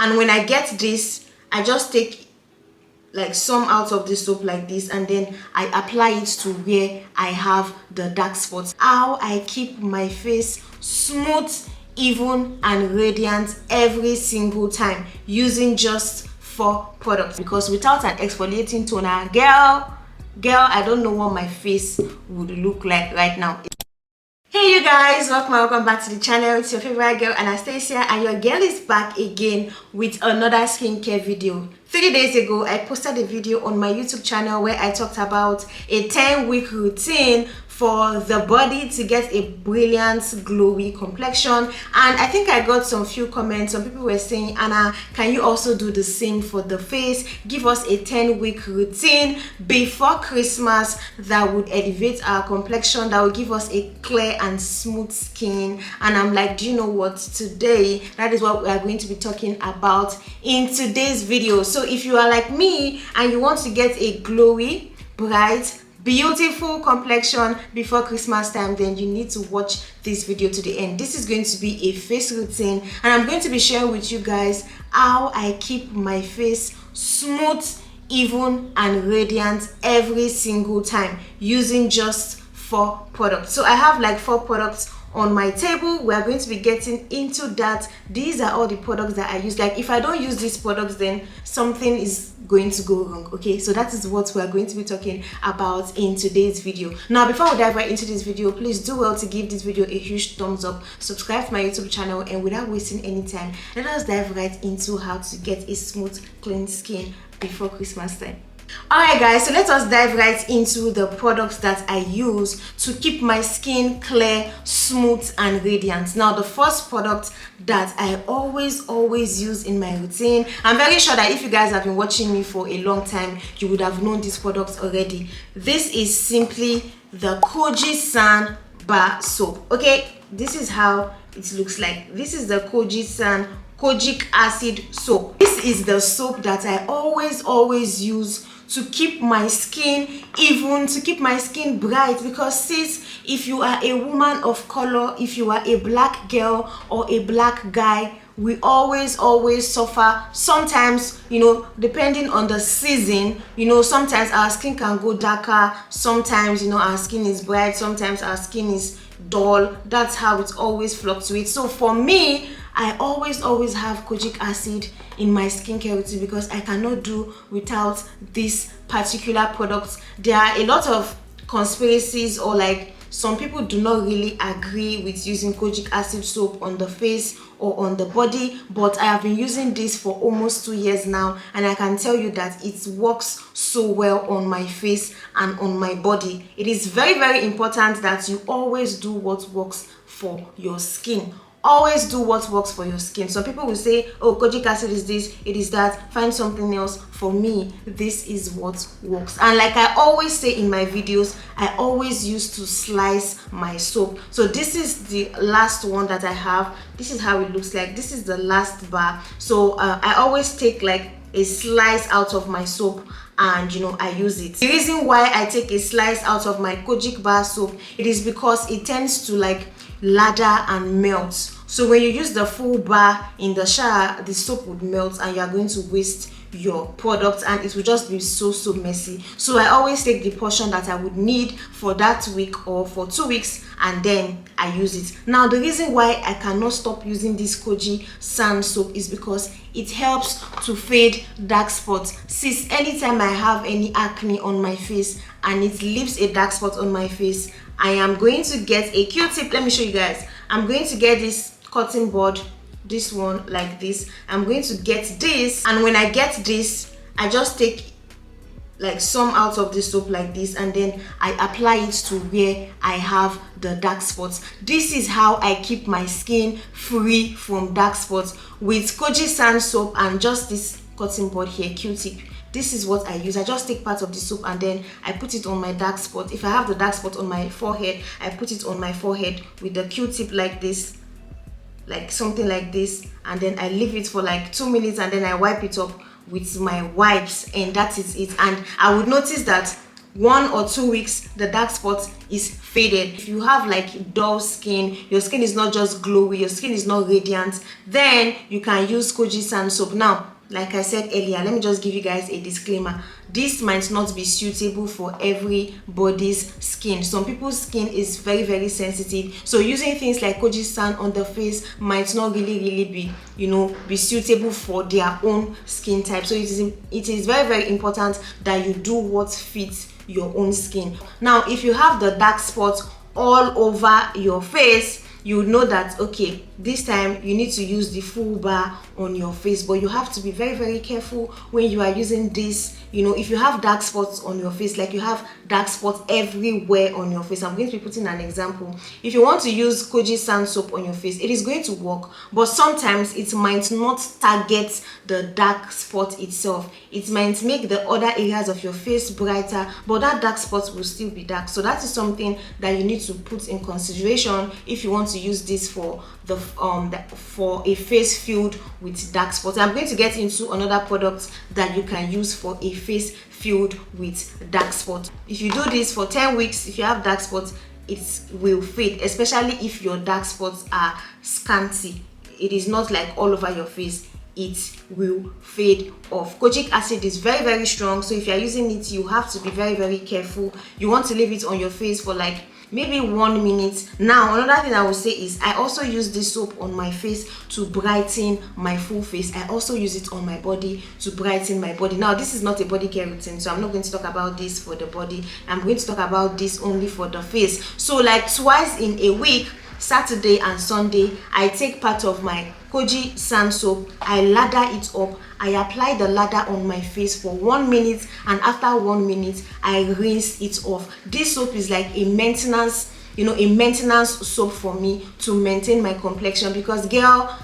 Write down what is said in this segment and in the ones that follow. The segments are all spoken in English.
And when I get this, I just take like some out of the soap like this, and then I apply it to where I have the dark spots. How I keep my face smooth, even and radiant every single time using just 4 products, because without an exfoliating toner, girl, I don't know what my face would look like right now. Hey you guys, welcome back to the channel. It's your favorite girl Anastasia, and your girl is back again with another skincare video. 3 days ago I posted a video on my YouTube channel where I talked about a 10-week routine for the body to get a brilliant glowy complexion, and I think I got some few comments. Some people were saying, Anna, can you also do the same for the face? Give us a 10-week routine before Christmas that would elevate our complexion, that would give us a clear and smooth skin. And I'm like, do you know what? Today, that is what we are going to be talking about in today's video. So if you are like me and you want to get a glowy, bright, beautiful complexion before Christmas time, then you need to watch this video to the end. This is going to be a face routine, and I'm going to be sharing with you guys how I keep my face smooth, even and radiant every single time using just 4 products. So I have like 4 products on my table. We are going to be getting into that. These are all the products that I use. Like if I don't use these products, then something is going to go wrong. Okay, so that is what we are going to be talking about in today's video. Now before we dive right into this video, please do well to give this video a huge thumbs up, subscribe to my YouTube channel, and without wasting any time, let us dive right into how to get a smooth, clean skin before Christmas time. Alright guys, so let us dive right into the products that I use to keep my skin clear, smooth and radiant. Now the first product that I always use in my routine, I'm very sure that if you guys have been watching me for a long time, you would have known this product already. This is simply the Kojic Sun Bar Soap. Okay, this is how it looks like. This is the Kojic Sun Kojic Acid Soap. This is the soap that I always use to keep my skin even, to keep my skin bright, because sis, if you are a woman of color, if you are a black girl or a black guy, we always suffer. Sometimes, you know, depending on the season, you know, sometimes our skin can go darker, sometimes, you know, our skin is bright, sometimes our skin is dull. That's how it always fluctuates. So for me, I always have kojic acid in my skincare routine because I cannot do without this particular product. There are a lot of conspiracies, or like some people do not really agree with using kojic acid soap on the face or on the body, but I have been using this for almost 2 years now, and I can tell you that it works so well on my face and on my body. It is very important that you always do what works for your skin. Always do what works for your skin. Some people will say, oh, kojic acid is this, it is that, find something else. For me, this is what works. And like I always say in my videos, I always used to slice my soap. So this is the last one that I have. This is how it looks like. This is the last bar. So I always take like a slice out of my soap, and you know, I use it. The reason why I take a slice out of my kojic bar soap, it is because it tends to like lather and melt. So when you use the full bar in the shower, the soap would melt and you are going to waste your product, and it will just be so messy. So I always take the portion that I would need for that week or for 2 weeks, and then I use it. Now the reason why I cannot stop using this Kojic Sun soap is because it helps to fade dark spots. Since anytime I have any acne on my face and it leaves a dark spot on my face, I am going to get a Q-tip. Let me show you guys. I'm going to get this cotton bud, this one like this. I'm going to get this, and when I get this, I just take like some out of the soap like this, and then I apply it to where I have the dark spots. This is how I keep my skin free from dark spots with Kojic Sun soap and just this cotton bud here, Q-tip. This is what I use. I just take part of the soap and then I put it on my dark spot. If I have the dark spot on my forehead, I put it on my forehead with the Q-tip like this, like something like this, and then I leave it for like 2 minutes, and then I wipe it up with my wipes, and that is it. And I would notice that 1 or 2 weeks the dark spot is faded. If you have like dull skin, your skin is not just glowy, your skin is not radiant, then you can use Kojic sand soap. Now, like I said earlier, let me just give you guys a disclaimer. This might not be suitable for everybody's skin. Some people's skin is very, very sensitive, so using things like Kojic sand on the face might not really be, be suitable for their own skin type. So it is very, very important that you do what fits your own skin. Now, if you have the dark spots all over your face, you know that, okay, this time you need to use the full bar on your face, but you have to be very, very careful when you are using this. If you have dark spots on your face, like you have dark spots everywhere on your face, I'm going to be putting an example. If you want to use Kojic sand soap on your face, it is going to work, but sometimes it might not target the dark spot itself. It might make the other areas of your face brighter, but that dark spot will still be dark. So that is something that you need to put in consideration if you want to use this for for a face filled with dark spots. I'm going to get into another product that you can use for a face filled with dark spots. If you do this for 10 weeks, if you have dark spots, it will fade, especially if your dark spots are scanty. It is not like all over your face. It will fade off. Kojic acid is very, very strong, so if you are using it, you have to be very, very careful. You want to leave it on your face for like maybe 1 minute. Now, another thing I will say is I also use this soap on my face to brighten my full face. I also use it on my body to brighten my body. Now, this is not a body care routine, so I'm not going to talk about this for the body. I'm going to talk about this only for the face. So like twice in a week, Saturday and Sunday, I take part of my Kojic sand soap, I lather it up, I apply the lather on my face for 1 minute, and after 1 minute I rinse it off. This soap is like a maintenance, a maintenance soap for me to maintain my complexion, because girl,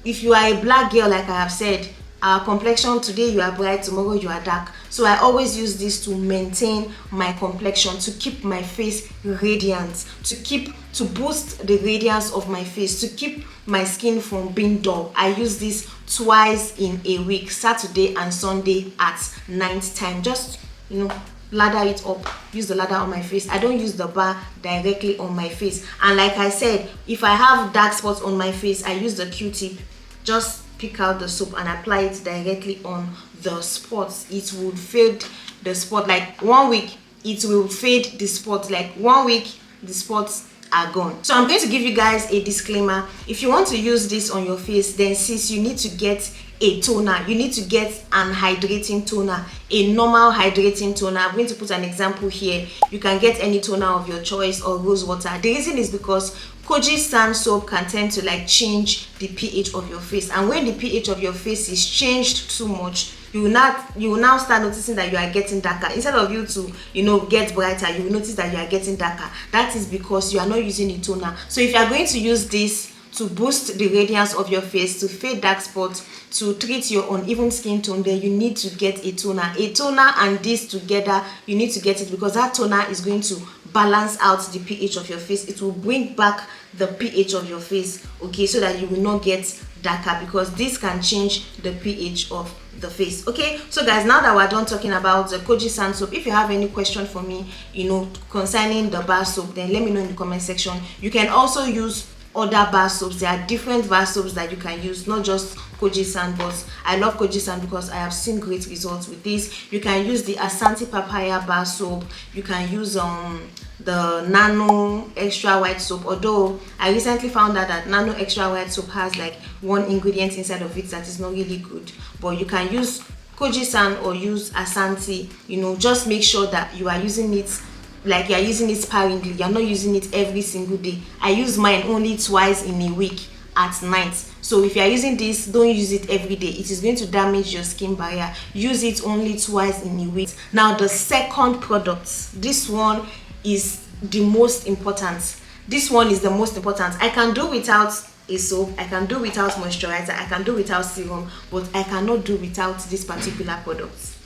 if you are a black girl, like I have said, our complexion, today you are bright, tomorrow you are dark. So I always use this to maintain my complexion, to keep my face radiant, to boost the radiance of my face, to keep my skin from being dull. I use this twice in a week, Saturday and Sunday at night time. Just lather it up, use the lather on my face. I don't use the bar directly on my face. And like I said, if I have dark spots on my face, I use the Q-tip. Just pick out the soap and apply it directly on the spots. It will fade the spot. Like 1 week, it will fade the spot. Like 1 week, the spots are gone. So I'm going to give you guys a disclaimer. If you want to use this on your face, then sis, you need to get a toner. You need to get an hydrating toner, a normal hydrating toner. I'm going to put an example here. You can get any toner of your choice or rose water. The reason is because Kojic sand soap can tend to like change the pH of your face, and when the pH of your face is changed too much, you will now start noticing that you are getting darker. Instead of you to get brighter, you will notice that you are getting darker. That is because you are not using a toner. So if you are going to use this to boost the radiance of your face, to fade dark spots, to treat your uneven skin tone, then you need to get a toner. A toner and this together, you need to get it, because that toner is going to balance out the pH of your face. It will bring back the pH of your face, okay, so that you will not get darker, because this can change the pH of the face. Okay, so guys, now that we're done talking about the Kojic sand soap, if you have any question for me, concerning the bar soap, then let me know in the comment section. You can also use other bar soaps. There are different bar soaps that you can use, not just Kojic sand, but I love Kojic sand because I have seen great results with this. You can use the Asante papaya bar soap. You can use the nano extra white soap, although I recently found out that nano extra white soap has like one ingredient inside of it that is not really good. But you can use Kojic sand or use Asante. Just make sure that you are using it, like you're using it sparingly. You're not using it every single day. I use mine only twice in a week at night. So if you're using this, don't use it every day. It is going to damage your skin barrier. Use it only twice in a week. Now the second product, this one is the most important. This one is the most important. I can do without a soap, I can do without moisturizer, I can do without serum, but I cannot do without this particular product,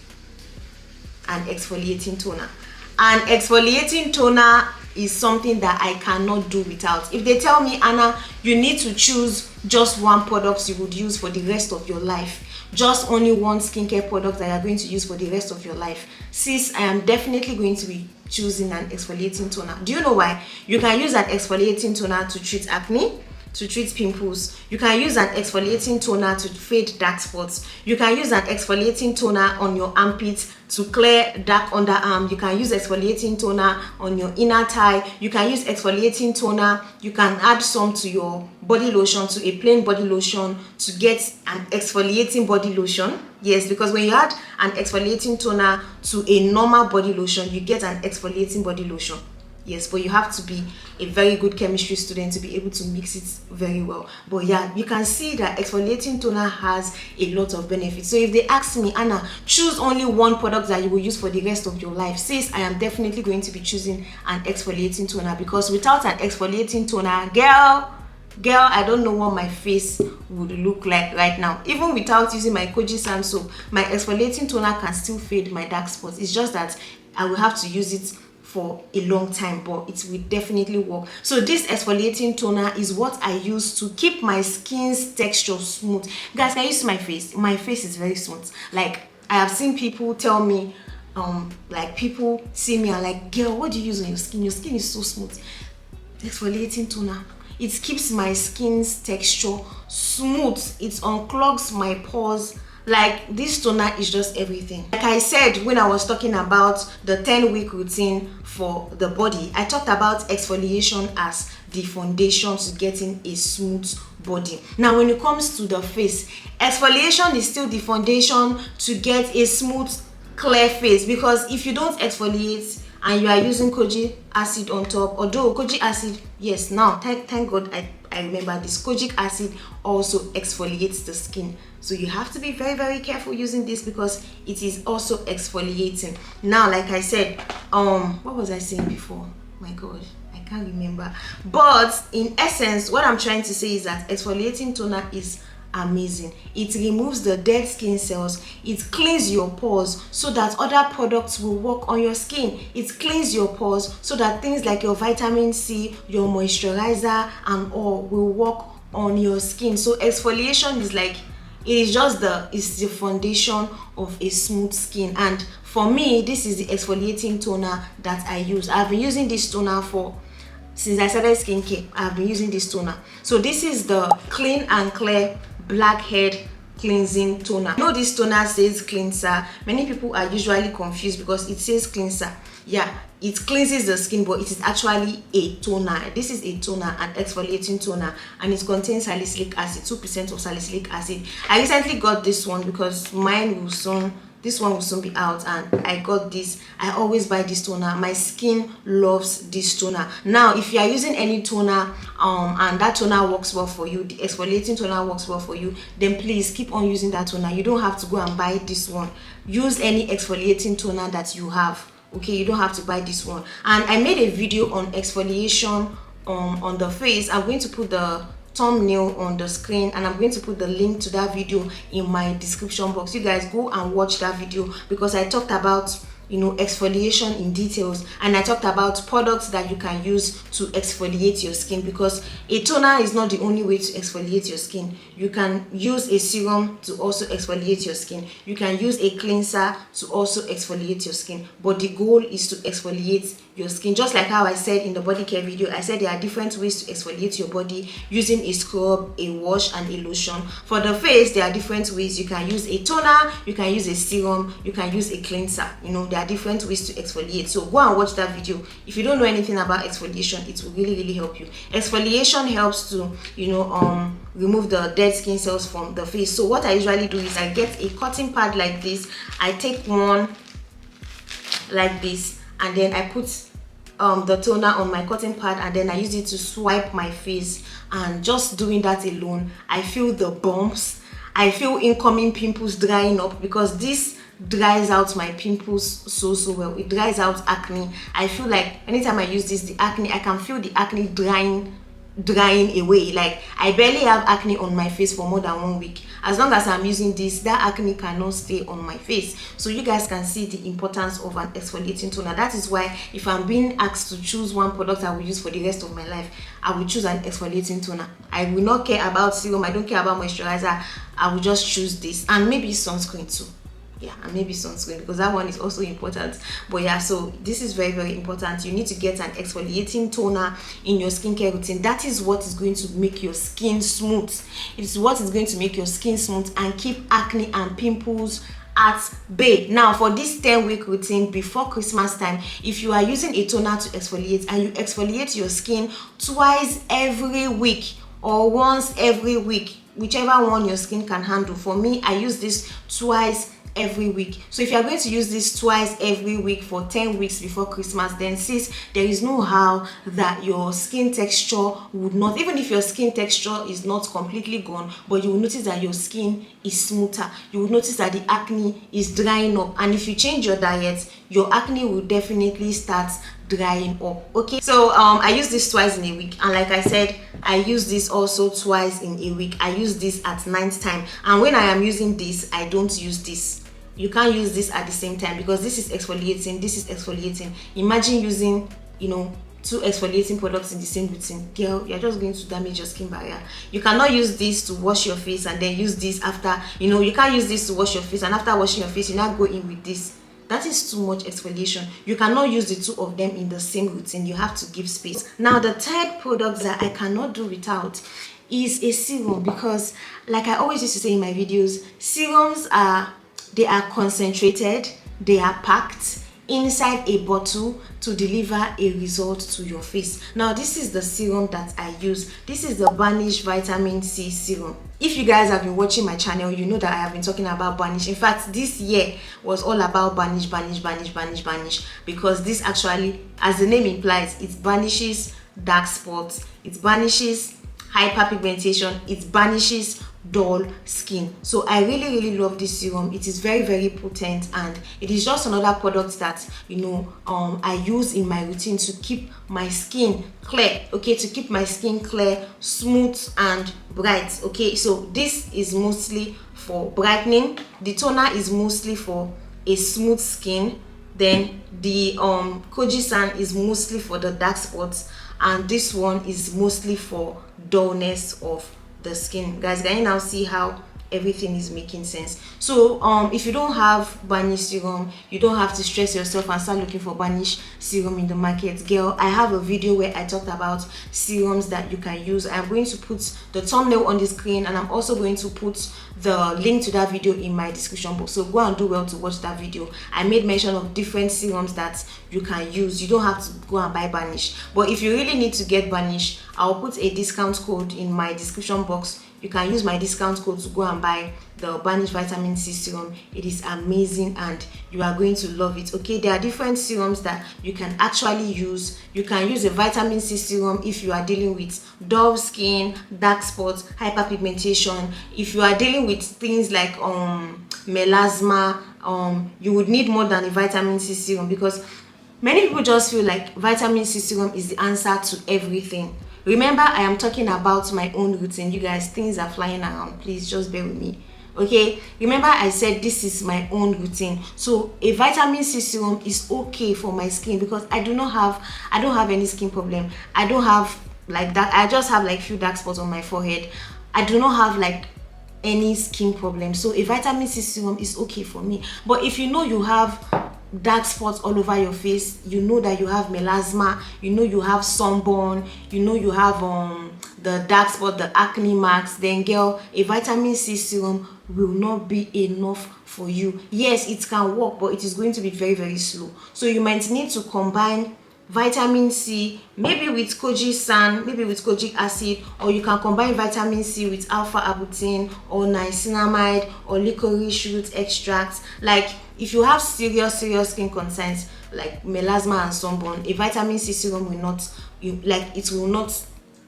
an exfoliating toner. An exfoliating toner is something that I cannot do without. If they tell me, Anna, you need to choose just one product you would use for the rest of your life, just only one skincare product that you're going to use for the rest of your life, sis, I am definitely going to be choosing an exfoliating toner. Do you know why? You can use an exfoliating toner to treat acne, to treat pimples. You can use an exfoliating toner to fade dark spots. You can use an exfoliating toner on your armpits to clear dark underarm. You can use exfoliating toner on your inner thigh. You can use exfoliating toner. You can add some to your body lotion, to a plain body lotion, to get an exfoliating body lotion. Yes, because when you add an exfoliating toner to a normal body lotion, you get an exfoliating body lotion. Yes, but you have to be a very good chemistry student to be able to mix it very well. But yeah, you can see that exfoliating toner has a lot of benefits. So if they ask me, Anna, choose only one product that you will use for the rest of your life, sis, I am definitely going to be choosing an exfoliating toner, because without an exfoliating toner, girl, I don't know what my face would look like right now. Even without using my Kojic sand soap, my exfoliating toner can still fade my dark spots. It's just that I will have to use it for a long time, but it will definitely work. So this exfoliating toner is what I use to keep my skin's texture smooth. Guys, can you see my face? My face is very smooth. Like, I have seen people tell me, like, people see me and like, girl, what do you use on your skin? Your skin is so smooth. Exfoliating toner, it keeps my skin's texture smooth. It unclogs my pores. Like, this toner is just everything. Like I said when I was talking about the 10-week routine for the body, I talked about exfoliation as the foundation to getting a smooth body. Now when it comes to the face, exfoliation is still the foundation to get a smooth, clear face, because if you don't exfoliate and you are using Kojic acid on top, although Kojic acid, yes, now thank God I remember this, Kojic acid also exfoliates the skin. So you have to be very, very careful using this because it is also exfoliating. Now, like I said, what was I saying before? My God, I can't remember. But in essence, what I'm trying to say is that exfoliating toner is amazing. It removes the dead skin cells. It cleans your pores so that other products will work on your skin. It cleans your pores so that things like your vitamin C, your moisturizer and all will work on your skin. So exfoliation is like, it's the foundation of a smooth skin. And for me, this is the exfoliating toner that I use. I've been using this toner since I started skincare. I've been using this toner. So this is the Clean and Clear Blackhead Cleansing Toner. I know this toner says cleanser. Many people are usually confused because it says cleanser. Yeah, it cleanses the skin, but it is actually a toner. This is a toner, an exfoliating toner, and it contains salicylic acid, 2% of salicylic acid. I recently got this one because this one will soon be out, and I got this. I always buy this toner. My skin loves this toner. Now, if you are using any toner and that toner works well for you, the exfoliating toner works well for you, then please keep on using that toner. You don't have to go and buy this one. Use any exfoliating toner that you have. Okay, you don't have to buy this one. And I made a video on exfoliation on the face. I'm going to put the thumbnail on the screen, and I'm going to put the link to that video in my description box. You guys go and watch that video because I talked about, you know, exfoliation in details, and I talked about products that you can use to exfoliate your skin, because a toner is not the only way to exfoliate your skin. You can use a serum to also exfoliate your skin. You can use a cleanser to also exfoliate your skin, but the goal is to exfoliate your skin. Just like how I said in the body care video, I said there are different ways to exfoliate your body using a scrub, a wash and a lotion. For the face, there are different ways. You can use a toner, you can use a serum, you can use a cleanser. You know, there are different ways to exfoliate. So go and watch that video. If you don't know anything about exfoliation, it will really help you. Exfoliation helps to, you know, remove the dead skin cells from the face. So what I usually do is I get a cotton pad like this. I take one like this, and then I put the toner on my cotton pad, and then I use it to swipe my face. And just doing that alone, I feel the bumps, I feel incoming pimples drying up, because this dries out my pimples so well. It dries out acne. I feel like anytime I use this, the acne, I can feel the acne drying drying away. Like, I barely have acne on my face for more than 1 week. As long as I'm using this, that acne cannot stay on my face. So you guys can see the importance of an exfoliating toner. That is why if I'm being asked to choose one product I will use for the rest of my life, I will choose an exfoliating toner. I will not care about serum, I don't care about moisturizer. I will just choose this, and maybe sunscreen too. Yeah, and maybe sunscreen, because that one is also important. But yeah, so this is very, very important. You need to get an exfoliating toner in your skincare routine. That is what is going to make your skin smooth. It's what is going to make your skin smooth and keep acne and pimples at bay. Now, for this 10-week routine before Christmas time, if you are using a toner to exfoliate and you exfoliate your skin twice every week or once every week, whichever one your skin can handle. For me, I use this twice every week. So if you are going to use this twice every week for 10 weeks before Christmas, then sis, there is no how that your skin texture would not, even if your skin texture is not completely gone, but you will notice that your skin is smoother. You will notice that the acne is drying up, and if you change your diet, your acne will definitely start drying up. Okay, so I use this twice in a week, and like I said, I use this also twice in a week. I use this at night time, and when I am using this, I don't use this. You can't use this at the same time, because this is exfoliating, this is exfoliating. Imagine using, you know, 2 exfoliating products in the same routine. Girl, you're just going to damage your skin barrier. You cannot use this to wash your face and then use this after, you know, you can't use this to wash your face and after washing your face you now go in with this. That is too much exfoliation. You cannot use the 2 of them in the same routine. You have to give space. Now, the third product that I cannot do without is a serum, because like I always used to say in my videos, serums are concentrated, they are packed inside a bottle to deliver a result to your face. Now, this is the serum that I use. This is the Banish Vitamin C serum. If you guys have been watching my channel, you know that I have been talking about Banish. In fact, this year was all about Banish, because this actually, as the name implies, it banishes dark spots, it banishes hyperpigmentation, it banishes dull skin. So I really love this serum. It is very, very potent, and it is just another product that, you know, I use in my routine to keep my skin clear. Okay, to keep my skin clear, smooth and bright. Okay, so this is mostly for brightening. The toner is mostly for a smooth skin. Then the Kojic is mostly for the dark spots, and this one is mostly for dullness of the skin. Guys, can you now see how everything is making sense? So if you don't have Banish serum, you don't have to stress yourself and start looking for Banish serum in the market. Girl, I have a video where I talked about serums that you can use. I'm going to put the thumbnail on the screen, and I'm also going to put the link to that video in my description box, so go and do well to watch that video. I made mention of different serums that you can use. You don't have to go and buy Banish, but if you really need to get Banish, I'll put a discount code in my description box. You can use my discount code to go and buy the Banish Vitamin C serum. It is amazing and you are going to love it. Okay, there are different serums that you can actually use. You can use a vitamin C serum if you are dealing with dull skin, dark spots, hyperpigmentation. If you are dealing with things like melasma, you would need more than a vitamin C serum, because many people just feel like vitamin C serum is the answer to everything. Remember, I am talking about my own routine. You guys, things are flying around. Please just bear with me. Okay, remember I said this is my own routine. So a vitamin C serum is okay for my skin, because I don't have any skin problem. I don't have like that. I just have like few dark spots on my forehead. I do not have like any skin problem. So a vitamin C serum is okay for me. But if you know you have dark spots all over your face, you know that you have melasma, you know you have sunburn, you know you have the dark spot, the acne marks, then girl, a vitamin C serum will not be enough for you. Yes, it can work, but it is going to be very, very slow. So you might need to combine vitamin C, maybe with Kojic, maybe with Kojic acid, or you can combine vitamin C with alpha arbutin or niacinamide or licorice root extracts. Like if you have serious skin concerns like melasma and sunburn, a vitamin C serum will not, it will not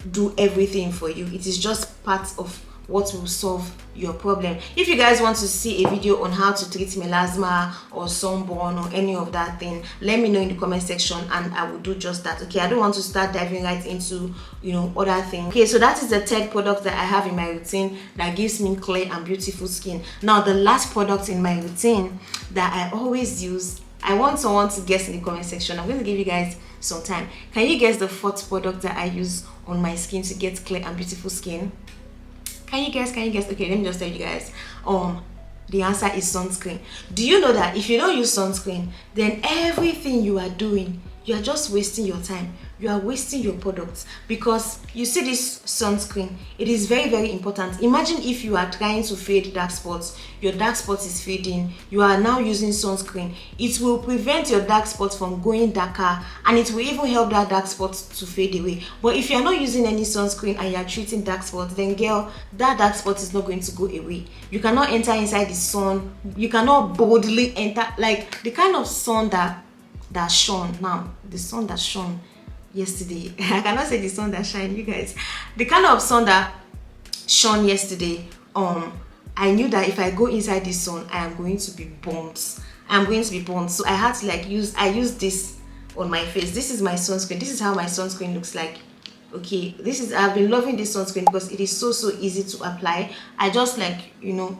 do everything for you. It is just part of what will solve your problem. If you guys want to see a video on how to treat melasma or sunburn or any of that thing, let me know in the comment section and I will do just that. Okay, I don't want to start diving right into, you know, other things. Okay, so that is the third product that I have in my routine that gives me clear and beautiful skin. Now the last product in my routine that I always use, I want someone to guess in the comment section. I'm going to give you guys some time. Can you guess the fourth product that I use on my skin to get clear and beautiful skin? Can you guess? Okay, let me just tell you guys. The answer is sunscreen. Do you know that if you don't use sunscreen, then everything you are doing, you are just wasting your time. You are wasting your products, because you see this sunscreen, it is very, very important. Imagine if you are trying to fade dark spots, your dark spots is fading, you are now using sunscreen. It will prevent your dark spots from going darker, and it will even help that dark spot to fade away. But if you are not using any sunscreen and you are treating dark spots, then girl, that dark spot is not going to go away. You cannot enter inside the sun, you cannot boldly enter, like the kind of sun that shone now, the sun that shone yesterday. I cannot say the sun that shine, you guys. The kind of sun that shone yesterday, I knew that if I go inside the sun, I am going to be burnt. I'm going to be burnt. So I had to like use this on my face. This is my sunscreen. This is how my sunscreen looks like. Okay, I've been loving this sunscreen because it is so easy to apply. I just like, you know,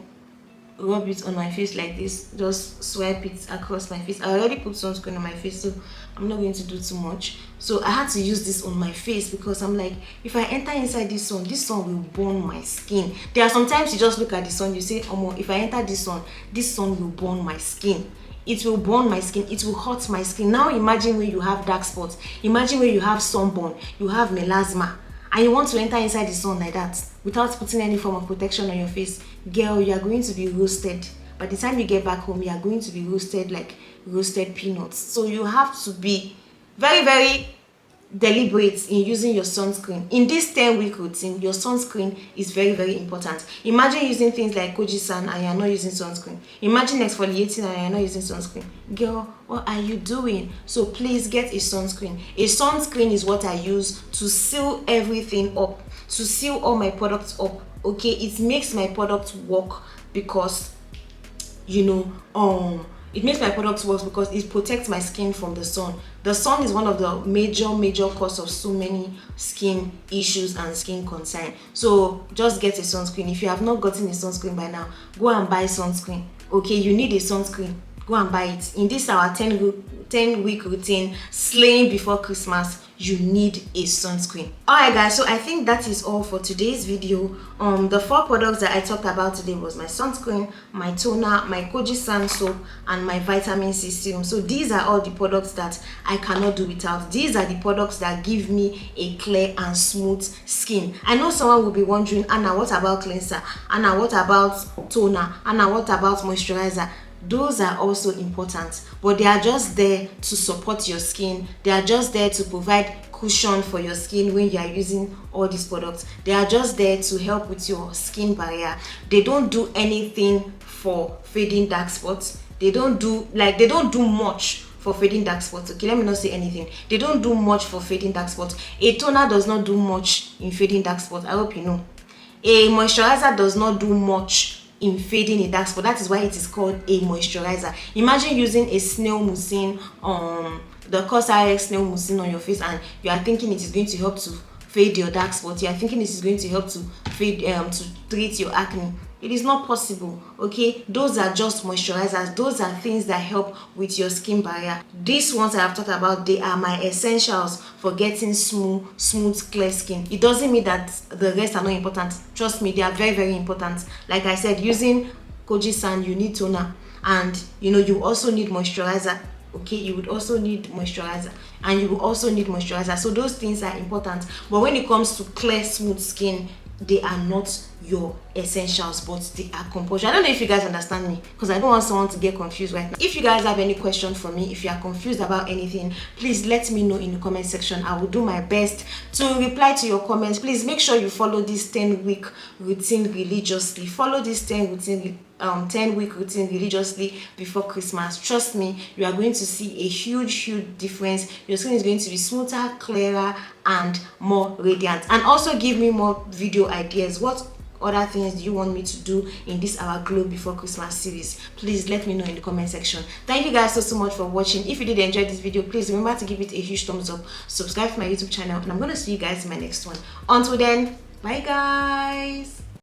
rub it on my face like this, just swipe it across my face. I already put sunscreen on my face, so I'm not going to do too much. So I had to use this on my face because I'm like, if I enter inside this sun will burn my skin. There are sometimes you just look at the sun, you say, if I enter this sun will burn my skin. It will burn my skin, it will hurt my skin. Now imagine when you have dark spots, imagine when you have sunburn, you have melasma, and you want to enter inside the sun like that without putting any form of protection on your face, girl, you are going to be roasted. By the time you get back home, you are going to be roasted like roasted peanuts. So you have to be very, very deliberate in using your sunscreen. In this 10-week routine, your sunscreen is very, very important. Imagine using things like Kojic and you are not using sunscreen. Imagine exfoliating and you are not using sunscreen. Girl, what are you doing? So please get a sunscreen. A sunscreen is what I use to seal everything up, to seal all my products up. Okay, it makes my products work because, you know, it makes my products work because it protects my skin from the sun. The sun is one of the major cause of so many skin issues and skin concern. So just get a sunscreen. If you have not gotten a sunscreen by now, go and buy sunscreen. Okay, you need a sunscreen. Go and buy it. In this our 10-week routine, slaying before Christmas, you need a sunscreen. Alright guys, so I think that is all for today's video. The 4 products that I talked about today was my sunscreen, my toner, my Kojic sand soap, and my vitamin C serum. So these are all the products that I cannot do without. These are the products that give me a clear and smooth skin. I know someone will be wondering, Anna, what about cleanser? Anna, what about toner? Anna, what about moisturizer? Those are also important, but they are just there to support your skin. They are just there to provide cushion for your skin when you are using all these products. They are just there to help with your skin barrier. They don't do anything for fading dark spots. They don't do much for fading dark spots. Okay, let me not say anything. They don't do much for fading dark spots. A toner does not do much in fading dark spots. I hope you know. A moisturizer does not do much in fading a dark spot. That is why it is called a moisturizer. Imagine using a snail mucin, the Kojic snail mucin on your face, and you are thinking it is going to help to fade your dark spots. You are thinking it is going to help to fade to treat your acne. It is not possible. Okay, those are just moisturizers. Those are things that help with your skin barrier. These ones I have talked about, they are my essentials for getting smooth clear skin. It doesn't mean that the rest are not important. Trust me, they are very, very important. Like I said, using Kojic sand, you need toner, and you know, you also need moisturizer. Okay, you would also need moisturizer, and you will also need moisturizer. So those things are important. But when it comes to clear, smooth skin, they are not your essentials, but they are compulsory. I don't know if you guys understand me, because I don't want someone to get confused right now. If you guys have any question for me, if you are confused about anything, please let me know in the comment section. I will do my best to reply to your comments. Please make sure you follow this 10-week routine religiously. Follow this 10-week routine religiously before Christmas. Trust me, you are going to see a huge difference. Your skin is going to be smoother, clearer, and more radiant. And also give me more video ideas. What other things do you want me to do in this our glow before Christmas series? Please let me know in the comment section. Thank you guys so much for watching. If you did enjoy this video, please remember to give it a huge thumbs up, subscribe to my YouTube channel, and I'm going to see you guys in my next one. Until then, bye guys.